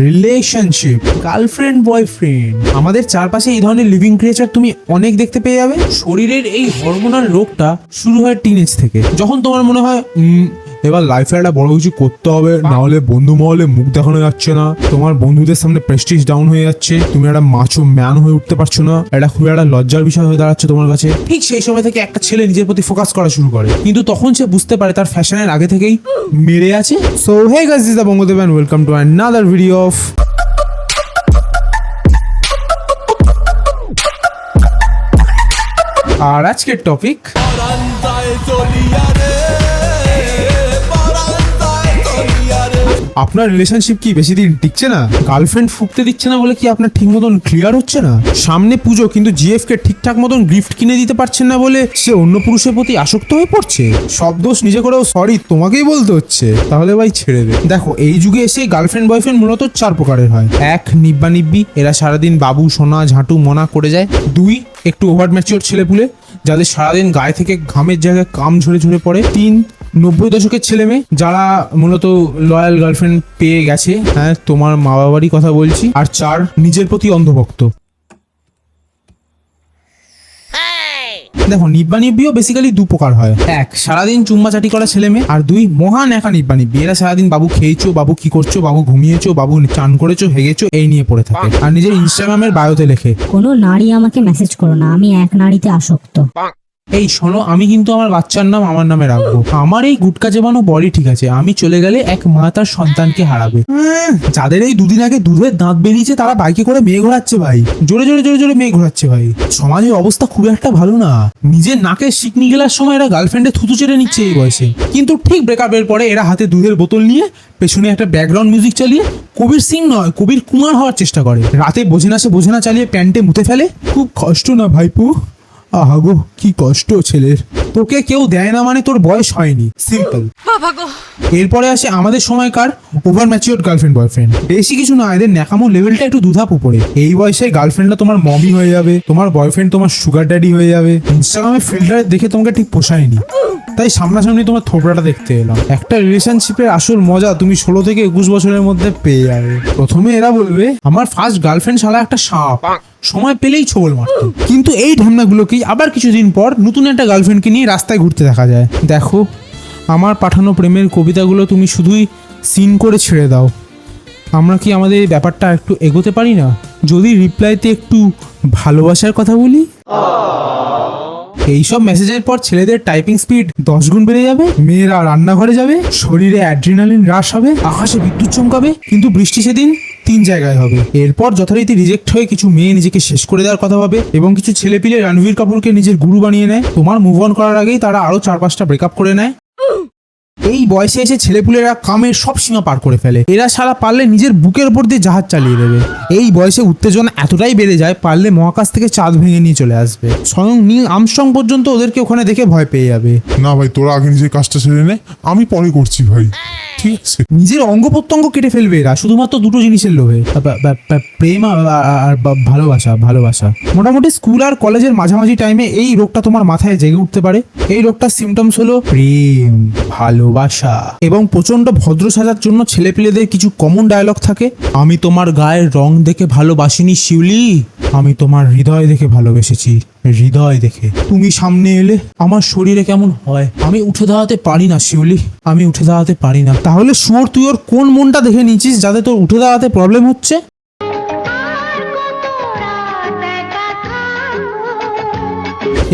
Relationship, girlfriend boyfriend, আমাদের চারপাশে এই ধরনের লিভিং ক্রিয়েচার তুমি অনেক দেখতে পেয়ে যাবে। শরীরের এই হরমোনাল রোগটা শুরু হয় টিনেজ থেকে, যখন তোমার মনে হয় এবার লাইফে একটা বড় কিছু করতে হবে, না হলে বন্ধু মহলে মুখ দেখানো যাচ্ছে না, তোমার বন্ধুদের সামনে প্রেস্টিজ ডাউন হয়ে যাচ্ছে, তুমি একটা মাচো ম্যান হয়ে উঠতে পারছো না, এটা খুব একটা লজ্জার বিষয় হয়ে দাঁড়াচ্ছে তোমার কাছে। ঠিক সেই সময় থেকে একটা ছেলে নিজের প্রতি ফোকাস করা শুরু করে, কিন্তু তখন সে বুঝতে পারে তার ফ্যাশনের আগে থেকেই মেরে আছে। So hey guys, this is Bangadeb and welcome to another video of আর আজকের টপিক আপনার রিলেশনশিপ কি বেশি দিন টিকছে না? গার্লফ্রেন্ড ফুকতে দিচ্ছে না বলে কি আপনার ঠিক মতন ক্লিয়ার হচ্ছে না? সামনে পুজো কিন্তু জিএফ কে ঠিকঠাক মতন গিফট কিনে দিতে পারছেন না বলে সে অন্য পুরুষের প্রতি আসক্ত হয়ে পড়ছে? সব দোষ নিজে করেও সরি তোমাকেই বলতে হচ্ছে, তাহলে ভাই ছেড়ে দে। দেখো, এই যুগে এসে গার্লফ্রেন্ড বয়ফ্রেন্ড মূলত 4 প্রকারের হয়। 1, নিব্বা নিব্বি, এরা সারাদিন বাবু সোনা ঝাঁটু মনা করে যায়। 2, একটু ওভার ম্যাচিওর ছেলেপুলে, যাদের সারাদিন গায়ে থেকে ঘামের জায়গায় কাম ঝরে ঝরে পড়ে। 3, 90 দশকের ছেলে মেয়ে, যারা মূলত লয়াল গার্লফ্রেন্ড পেয়ে গেছে, হ্যাঁ তোমার মা বাবারই কথা বলছি। আর 4, নিজের প্রতি অন্ধভক্ত। দেখো, নিব্বা নিব্বিও বেসিক্যালি 2 প্রকার হয়। 1, সারাদিন চুম্মা চাটি করা ছেলে মেয়ে। আর 2, মহান একা নিব্বা নিব্বি, এরা সারাদিন বাবু খেয়েছো, বাবু কি করছো, বাবু ঘুমিয়েছো, বাবু চান করেছো, হেগেছো, এই নিয়ে পড়ে থাকে। আর নিজের ইনস্টাগ্রামের বায়োতে লেখে, কোনো নারী আমাকে মেসেজ করো না, আমি এক নারীতে আসক্ত। এই শোনো, আমি কিন্তু আমার বাচ্চার নাম আমার নামে রাখবো। আমার এই গুটকা জেবানো বডি ঠিক আছে, আমি চলে গেলে এক মা তার সন্তানকে হারাবে। যাদের এই 2 দিন আগে দুধের দাঁত বেরিয়েছে, তারা বাইকে করে মেয়ে ঘোরাচ্ছে ভাই, জোরে জোরে জোরে জোরে মেয়ে ঘোরাচ্ছে ভাই। সমাজের অবস্থা খুব একটা ভালো না। নিজের নাকে শিকনি গেলার সময় এরা গার্লফ্রেন্ডে থুতু চেটে নিচ্ছে এই বয়সে, কিন্তু ঠিক ব্রেকআপের পরে এরা হাতে দুধের বোতল নিয়ে পেছনে একটা ব্যাকগ্রাউন্ড মিউজিক চালিয়ে কবির সিং নয় কবির কুমার হওয়ার চেষ্টা করে। রাতে বোঝে না চালিয়ে প্যান্টে মুতে ফেলে। খুব কষ্ট না ভাইপু? আহাগো কি কষ্ট ছেলের। তোকে কেউ দেয় না মানে তোর বয়স হয়নি, সিম্পল। এরপরে আসে আমাদের সময়কার ওভার ম্যাচিওর গার্লফ্রেন্ড বয়ফ্রেন্ড। বেশি কিছু না, এদের ন্যাকামো লেভেলটা একটু দুধাপ উপরে। এই বয়সে গার্লফ্রেন্ডটা তোমার মমি হয়ে যাবে, তোমার বয়ফ্রেন্ড তোমার সুগার ড্যাডি হয়ে যাবে। ইনস্টাগ্রামে ফিল্টার দেখে তোমাকে ঠিক পোষায়নি, তাই সামনাসামনি তোমার থোবড়াটা দেখতে এলাম। একটা রিলেশনশিপের আসল মজা তুমি 16 থেকে 21 বছরের মধ্যে পেয়ে যাবে। প্রথমে এরা বলবে আমার ফার্স্ট গার্লফ্রেন্ড শালা একটা সাপ, সময় পেলেই ছোবল মারতো। কিন্তু এই ঢ্যামনাগুলোকেই আবার কিছুদিন পর নতুন একটা গার্লফ্রেন্ডকে নিয়ে রাস্তায় ঘুরতে দেখা যায়। দেখো, আমার পাঠানো প্রেমের কবিতাগুলো তুমি শুধুই সিন করে ছেড়ে দাও। আমরা কি আমাদের এই ব্যাপারটা একটু এগোতে পারি না? যদি রিপ্লাইতে একটু ভালোবাসার কথা বলি। এইসব মেসেজের পর ছেলেদের টাইপিং স্পিড 10 গুণ বেড়ে যাবে, মেয়েরা রান্নাঘরে যাবে, শরীরে অ্যাড্রিনালিন হ্রাস হবে, আকাশে বিদ্যুৎ চমকাবে, কিন্তু বৃষ্টি সেদিন 3 জায়গায় হবে। এরপর যথারীতি রিজেক্ট হয়ে কিছু মেয়ে নিজেকে শেষ করে দেওয়ার কথা ভাবে, এবং কিছু ছেলেপিলে রণবীর কাপুরকে নিজের গুরু বানিয়ে নেয়। তোমার মুভ অন করার আগেই তারা আরো 4-5টা ব্রেকআপ করে নেয়। এই বয়সে এসে ছেলেপুলেরা কামের সব সীমা পার করে ফেলে। এরা সারা পারলে নিজের বুকের উপর দিয়ে জাহাজ চালিয়ে দেবে। এই বয়সে উত্তেজনা এতটাই বেড়ে যায়, পারলে মহাকাশ থেকে চাঁদ ভেঙে নিয়ে চলে আসবে। স্বয়ং নীল আর্মস্ট্রং পর্যন্ত ওদেরকে ওখানে দেখে ভয় পেয়ে যাবে। না ভাই, তোরা আগে নিজের কাজটা সেরে নে, আমি পরে করছি ভাই, ঠিক আছে? নিজের অঙ্গ প্রত্যঙ্গ কেটে ফেলবে এরা শুধুমাত্র 2টো জিনিসের লোভে, প্রেম আর ভালোবাসা। মোটামুটি স্কুল আর কলেজের মাঝামাঝি টাইমে এই রোগটা তোমার মাথায় জেগে উঠতে পারে। এই রোগটার সিমটমস হলো প্রেম, ভালোবাসা এবং প্রচন্ড ভদ্র সাজার জন্য ছেলেপিলেদের কিছু কমন ডায়লগ থাকে। আমি তোমার গায়ের রং দেখে ভালোবাসিনি শিউলি, আমি তোমার হৃদয় দেখে ভালোবেসেছি। হৃদয় দেখে তুমি সামনে এলে আমার শরীরে কেমন হয়, আমি উঠে দাঁড়াতে পারি না শিউলি, আমি উঠে দাঁড়াতে পারি না। তাহলে শুয়োর, তুই ওর কোন মনটা দেখে নিয়েছিস যাতে তোর উঠে দাঁড়াতে প্রবলেম হচ্ছে?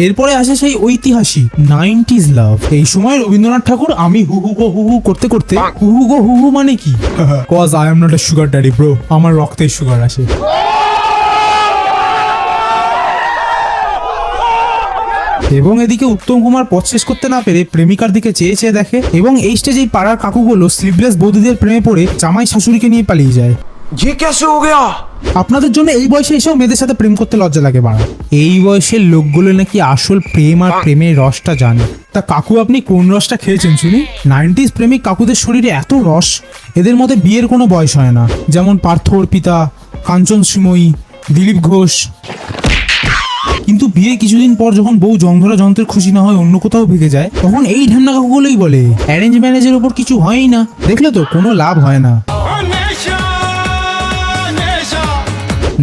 এরপরে আসে সেই ঐতিহাসিক 90s লাভ। এই সময় রবীন্দ্রনাথ ঠাকুর আমি হু হু করতে করতে হু হু মানে কি, cause I am not a sugar daddy bro, আমার রক্তে সুগার আসে। এবং এদিকে উত্তম কুমার পথ শেষ করতে না পেরে প্রেমিকার দিকে চেয়ে চেয়ে দেখে, এবং এই স্টেজেই পাড়ার কাকুগুলো স্লিভলেস বৌদিদের প্রেমে পড়ে জামাই শাশুড়িকে নিয়ে পালিয়ে যায়। ये कैसे हो गया? আপনাদের জন্য এই বয়সে এসেও মেয়েদের সাথে প্রেম করতে লজ্জা লাগে বাড়া। এই বয়সের লোকগুলো নাকি আসল প্রেম আর প্রেমের রসটা জানে। তা কাকু, আপনি কোন রসটা খেয়েছেন শুনি? 90s প্রেমিক কাকুদের শরীরে এত রস, এদের মধ্যে বিয়ের কোনো বয়স হয় না। যেমন পার্থ অর্পিতা, কাঞ্চন শ্রীময়ী, দিলীপ ঘোষ। কিন্তু বিয়ে কিছুদিন পর যখন বউ জংধরা যন্ত্রের খুশি না হয় অন্য কোথাও ভেগে যায়, তখন এই ঢ্যামনা কাকুগুলোই বলে অ্যারেঞ্জ ম্যারেজের ওপর কিছু হয়ই না। দেখলে তো, কোনো লাভ হয় না।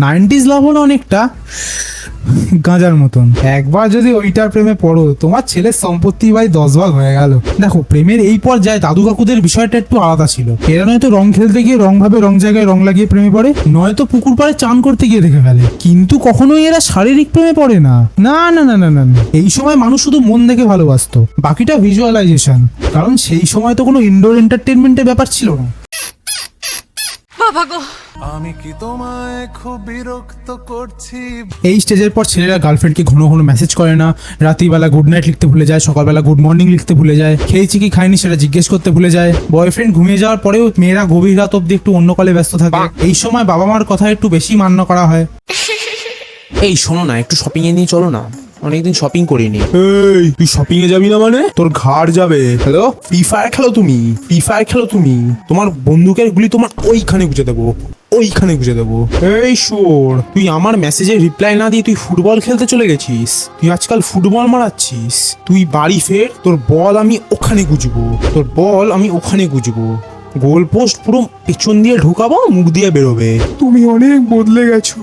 নাইনটিজ লাভ হলো অনেকটা গাঁজার মতন। একবার যদি ওইটার প্রেমে পড়ো, তোমার ছেলের সম্পত্তি ভাই 10 ভাগ হয়ে গেল। দেখো, প্রেমের এই পর্যায়ে দাদু কাকুদের বিষয়টা একটু আলাদা ছিল। এরা নয়তো রং খেলতে গিয়ে রং ভাবে রং জায়গায় রং লাগিয়ে প্রেমে পড়ে, নয়তো পুকুর পাড়ে চান করতে গিয়ে দেখে ফেলে, কিন্তু কখনোই এরা শারীরিক প্রেমে পড়ে না। না না না না না না। এই সময় মানুষ শুধু মন দেখে ভালোবাসতো, বাকিটা ভিজুয়ালাইজেশন। কারণ সেই সময় তো কোনো ইনডোর এন্টারটেনমেন্টের ব্যাপার ছিল না। আমি কি তোমায় খুব বিরক্ত করছি? এই স্টেজের পর ছেলেরা গার্লফ্রেন্ডকে ঘন ঘন মেসেজ করে না, রাত্রিবেলা গুড নাইট লিখতে ভুলে যায়, সকালবেলা গুড মর্নিং লিখতে ভুলে যায়, খেয়েছি কি খাইনি সেটা জিজ্ঞেস করতে ভুলে যায়। বয়ফ্রেন্ড ঘুমিয়ে যাওয়ার পরেও মেয়েরা গভীর রাত অব্দি একটু অন্য কলে ব্যস্ত থাকে। এই সময় বাবা মার কথা একটু বেশি মান্য করা হয়। এই শোনো না, একটু শপিং এ নিয়ে চলো না, অনেকদিন শপিং করিনি। এই তুই শপিং এ যাবি না মানে? তোর ঘাড় যাবে। হ্যালো, ফ্রি ফায়ার খেলো তুমি? ফ্রি ফায়ার খেলো তুমি? তোমার বন্দুকের গুলি তোমার ওইখানে গুজে দেবো, ওইখানে গুজে দেবো। এই শোর, তুই আমার মেসেজে রিপ্লাই না দিয়ে তুই ফুটবল খেলতে চলে গেছিস। তুই আজকাল ফুটবল মারাচ্ছিস। তুই বাড়ি ফের, তোর বল আমি ওখানে গুজবো, তোর বল আমি ওখানে গুজবো। গোল পোস্ট পুরো পেছন দিয়ে ঢুকাবো, মুখ দিয়ে বেরোবে। তুমি অনেক বদলে গেছো,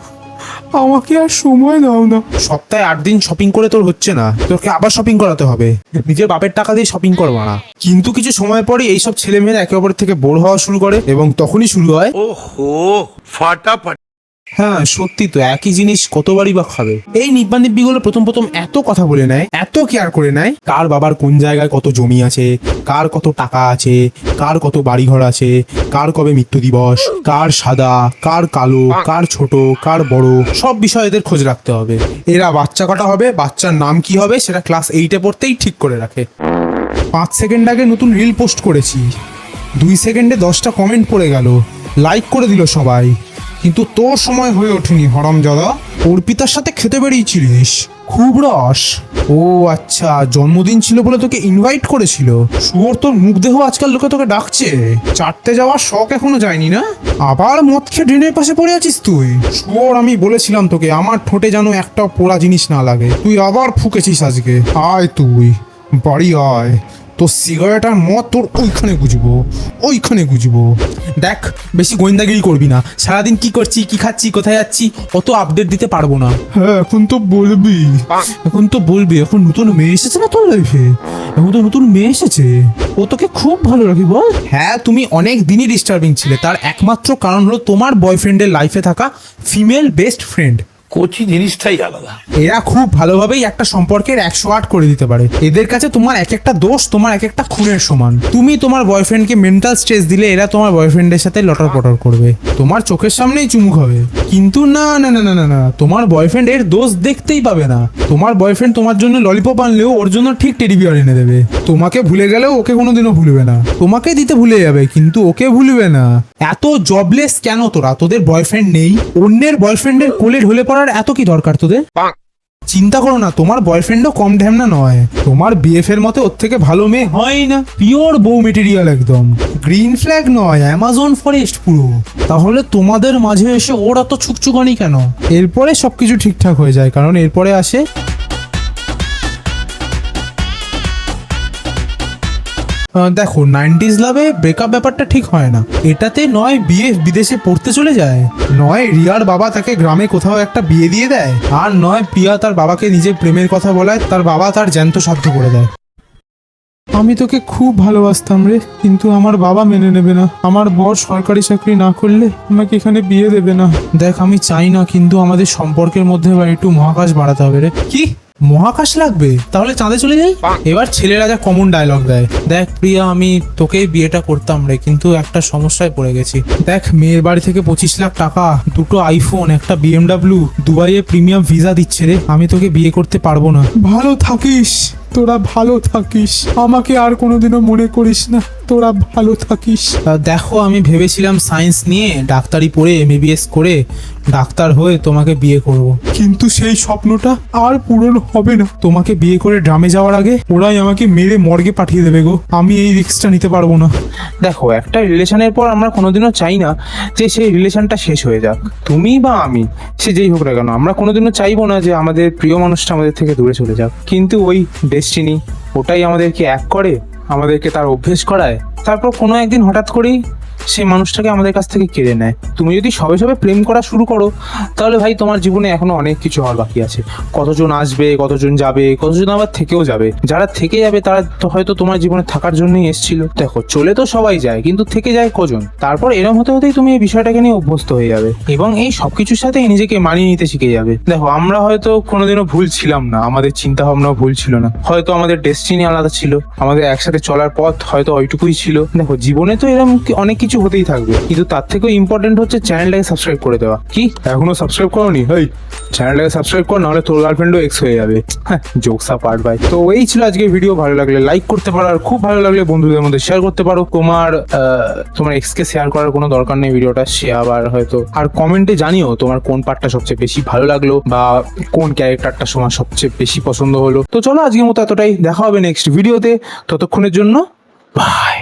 আমাকে আর সময় দাও না। সপ্তাহে 8 দিন শপিং করে তোর হচ্ছে না, তোকে আবার শপিং করাতে হবে। নিজের বাপের টাকা দিয়ে শপিং করবা না। কিন্তু কিছু সময় পরে এইসব ছেলেমেয়েরা একে অপরের থেকে বোর হওয়া শুরু করে, এবং তখনই শুরু হয় ওহো, ফাটাফাটি। হ্যাঁ সত্যি তো, একই জিনিস কতবারই বা খাবে। এই নিব্বানিব্বি গুলো প্রথম প্রথম এত কথা বলে নেয়, এত কেয়ার করে নেয়, কার বাবার কোন জায়গায় কত জমি আছে, কার কত টাকা আছে, কার কত বাড়িঘর আছে, কার কবে মৃত্যু দিবস, কার সাদা, কার কালো, কার ছোট, কার বড়, সব বিষয় এদের খোঁজ রাখতে হবে। এরা বাচ্চা কটা হবে, বাচ্চার নাম কি হবে সেটা ক্লাস 8-এ পড়তেই ঠিক করে রাখে। 5 সেকেন্ড আগে নতুন রিল পোস্ট করেছি, 2 সেকেন্ডে 10টা কমেন্ট পড়ে গেল, লাইক করে দিল সবাই, কিন্তু তোর সময় হয়ে ওঠেনি হরামজাদা। অর্পিতার সাথে খেতে বেরিয়েছিলিস, খুব রস। ও আচ্ছা, জন্মদিন ছিল বলে তোকে ইনভাইট করেছিল। শুয়োর, তোর মুখ দেহ আজকাল লোকে তোকে ডাকছে। চাটতে যাওয়ার শখ এখনো যায়নি না? আবার মদ খেয়ে ড্রেনের পাশে পড়ে আছিস তুই। শুয়োর, আমি বলেছিলাম তোকে আমার ঠোঁটে যেন একটা পোড়া জিনিস না লাগে। তুই আবার ফুকেছিস আজকে। আয় তুই বাড়ি আয়, তোর সিগারেট আর মদ তোর ওইখানে গুজবো, ওইখানে গুজবো। দেখ, বেশি গোয়েন্দাগিরি করবি না। সারাদিন কি করছি, কি খাচ্ছি, কোথায় যাচ্ছি, অত আপডেট দিতে পারবো না। হ্যাঁ, এখন তো বলবি, এখন তো বলবি। এখন নতুন মেয়ে এসেছে না তোর লাইফে? এখন তো নতুন মেয়ে এসেছে, ও তোকে খুব ভালো রাখি বল। হ্যাঁ, তুমি অনেক দিনই ডিস্টার্বিং ছিলে, তার একমাত্র কারণ হলো তোমার বয়ফ্রেন্ডের লাইফে থাকা ফিমেল বেস্ট ফ্রেন্ড। কচি জিনিসটাই আলাদা। এরা খুব ভালোভাবেই একটা সম্পর্কের 108 করে দিতে পারে। এদের কাছে তোমার এক একটা দোষ তোমার এক একটা খুনের সমান। তুমি তোমার বয়ফ্রেন্ডকে মেন্টাল স্ট্রেস দিলে এরা তোমার বয়ফ্রেন্ডের সাথে লটর পটর করবে, তোমার চোখের সামনেই চুমু খাবে। কিন্তু না না না না না না, তোমার বয়ফ্রেন্ড এর দোষ দেখতেই পাবে না। তোমার বয়ফ্রেন্ড তোমার জন্য ললিপপ আনলেও ওর জন্য ঠিক টেডি বিয়ার এনে দেবে। তোমাকে ভুলে গেলেও ওকে কোনোদিনও ভুলবে না। তোমাকে দিতে ভুলে যাবে কিন্তু ওকে ভুলবে না। এত জবলেস কেন তোরা? তোদের বয়ফ্রেন্ড নেই? অন্যের বয়ফ্রেন্ডের কোলে ঢলে পড়ার এত কি দরকার তোদের? চিন্তা করো না, তোমার বয়ফ্রেন্ডও কম ঢ্যামনা নয়। তোমার বিএফ এর মতে ওর থেকে ভালো মেয়ে হয় না। পিওর বউ মেটেরিয়াল, একদম গ্রিন ফ্ল্যাগ নয়, অ্যামাজন ফরেস্ট পুরো। তাহলে তোমাদের মাঝে এসে ওর এত ছুকছুকানি কেন? এরপরে সবকিছু ঠিকঠাক হয়ে যায়, কারণ এরপরে আসে দেখো, 90s লাভে ব্রেকআপ ব্যাপারটা ঠিক হয় না। এটাতে নয় বিএফ বিদেশে পড়তে চলে যায়, নয় রিয়ার বাবা তাকে গ্রামে কোথাও একটা বিয়ে দিয়ে দেয়, আর নয় প্রিয়া তার বাবাকে নিজের প্রেমের কথা বলায় তার বাবা তার জ্যান্ত সাধ্য করে দেয়। আমি তোকে খুব ভালোবাসতাম রে, কিন্তু আমার বাবা মেনে নেবে না। আমার বর সরকারি চাকরি না করলে আমাকে এখানে বিয়ে দেবে না। দেখ, আমি চাই না, কিন্তু আমাদের সম্পর্কের মধ্যে এবার একটু মহাকাশ বাড়াতে হবে রে। কি মহাকাশ লাগবে? তাহলে চাঁদে চলে যাই। এবার ছেলেরা যা কমন ডায়লগ দেয়, দেখ প্রিয়া, আমি তোকেই বিয়েটা করতাম রে, কিন্তু একটা সমস্যায় পড়ে গেছি। দেখ, মেয়ের বাড়ি থেকে 25 লাখ টাকা, 2টো আইফোন, একটা BMW, দুবাইয়ে প্রিমিয়াম ভিসা দিচ্ছে রে। আমি তোকে বিয়ে করতে পারবো না। ভালো থাকিস তোরা, ভালো থাকিস, আমাকে আর কোনোদিনও মনে করিস না। তোরা ভালো থাকিস। দেখো, আমি ভেবেছিলাম সায়েন্স নিয়ে ডাক্তারি পড়ে MBBS করে ডাক্তার হয়ে তোমাকে বিয়ে করব, কিন্তু সেই স্বপ্নটা আর পূরণ হবে না। তোমাকে বিয়ে করে ড্রামে যাওয়ার আগে ওরাই আমাকে মেরে মর্গে পাঠিয়ে দেবে গো। আমি এই রিস্কটা নিতে পারবো না। দেখো, একটা রিলেশনের পর আমরা কোনোদিনও চাই না যে সেই রিলেশনটা শেষ হয়ে যাক। তুমি বা আমি, সে যেই হোক না কেন, আমরা কোনোদিনও চাইবো না যে আমাদের প্রিয় মানুষটা আমাদের থেকে দূরে চলে যাক। কিন্তু ওই ডেস্টিনি, ওটাই আমাদেরকে এক করে, আমাদেরকে তার অভ্যেস করায়। তারপর কোনো একদিন হঠাৎ করেই সেই মানুষটাকে আমাদের কাছ থেকে কেড়ে নেয়। তুমি যদি সবে সবে প্রেম করা শুরু করো তাহলে ভাই তোমার জীবনে এখনো অনেক কিছু হওয়ার বাকি আছে। কতজন আসবে, কতজন যাবে, কতজন আবার থেকেও যাবে। যারা থেকে যাবে তারা তো হয়তো তোমার জীবনে থাকার জন্যই এসেছিল। দেখো চলে তো সবাই যায়, কিন্তু থেকে যায় কজন। তারপর এরম হতে হতেই তুমি এই বিষয়টাকে নিয়ে অভ্যস্ত হয়ে যাবে এবং এই সবকিছুর সাথেই নিজেকে মানিয়ে নিতে শিখে যাবে। দেখো আমরা হয়তো কোনোদিনও ভুল ছিলাম না, আমাদের চিন্তা ভাবনাও ভুল ছিল না, হয়তো আমাদের ডেস্টিনি আলাদা ছিল, আমাদের একসাথে চলার পথ হয়তো ওইটুকুই ছিল। দেখো জীবনে তো এরকম অনেক কিছু হতেই থাকবে, কিন্তু তার থেকেও ইম্পর্টেন্ট হচ্ছে চ্যানেলটাকে সাবস্ক্রাইব করে দেওয়া। কি এখনো সাবস্ক্রাইব করোনি? এই চ্যানেলটাকে সাবস্ক্রাইব কর, নাহলে তোর গার্লফ্রেন্ডও এক্স হয়ে যাবে। হ্যাঁ, জোকসা পার্ট ভাই। তো এই ছিল আজকের ভিডিও। ভালো লাগলে লাইক করতে পারো, আর খুব ভালো লাগলে বন্ধুদের মধ্যে শেয়ার করতে পারো। তোমার এক্সকে শেয়ার করার কোনো দরকার নেই ভিডিওটা, সে আবার হয়তো। আর কমেন্টে জানিও তোমার কোন পার্টটা সবচেয়ে বেশি ভালো লাগলো বা কোন ক্যারেক্টারটা তোমার সবচেয়ে বেশি পছন্দ হলো। তো চলো আজকের মতো এতটাই, দেখা হবে নেক্সট ভিডিওতে। ততক্ষণের জন্য বাই।